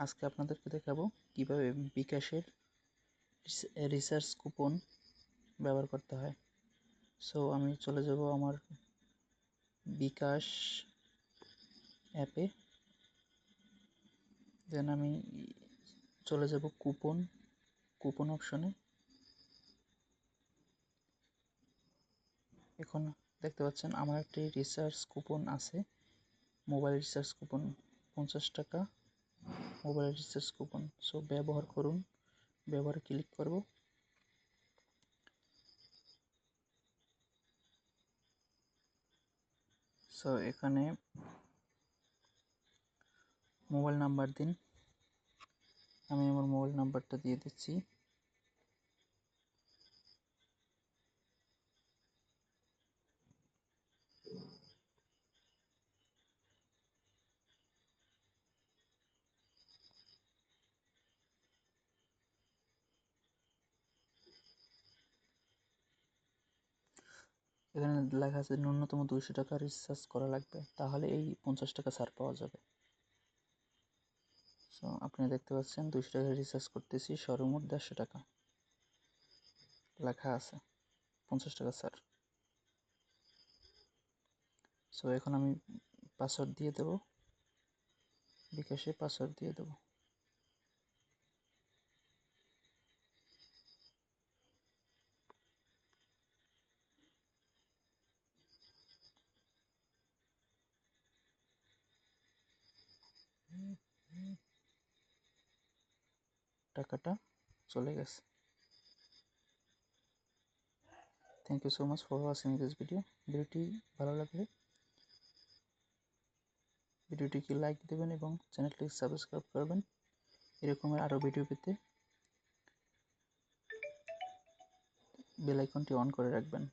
আজকে আপনাদেরকে দেখাবো কিভাবে বিকাশের রিসার্চ কুপন ব্যবহার করতে হয়। সো আমি চলে যাব আমার বিকাশ অ্যাপে, দেন আমি চলে যাব কুপন অপশনে। এখন দেখতে পাচ্ছেন আমার একটি রিসার্চ কুপন আছে, মোবাইল রিসার্চ কুপন 50 টাকা মোবাইল রিসার্চ কুপন। সো ব্যবহার করুন, ব্যবহারে ক্লিক করব। সো এখানে মোবাইল নাম্বার দিন, আমি আমার মোবাইল নাম্বারটা দিয়ে দিচ্ছি। এখানে লেখা আছে ন্যূনতম 200 টাকা রিচার্জ করা লাগবে, তাহলে এই 50 টাকা ছাড় পাওয়া যাবে। সো আপনি দেখতে পাচ্ছেন 200 টাকা রিচার্জ করতেছি, সর্বমোট 150 টাকা লেখা আছে, 50 টাকা ছাড়। সো এখন আমি পাসওয়ার্ড দিয়ে দেব, বিকাশে পাসওয়ার্ড দিয়ে দেব। টাকাটা চলে গেছে। Thank you so much for watching this video. ভিডিওটি ভালো লাগলে ভিডিওটিকে লাইক দেবেন এবং চ্যানেলটিকে সাবস্ক্রাইব করবেন। এরকমের আরও ভিডিও পেতে বেল আইকনটি অন করে রাখবেন।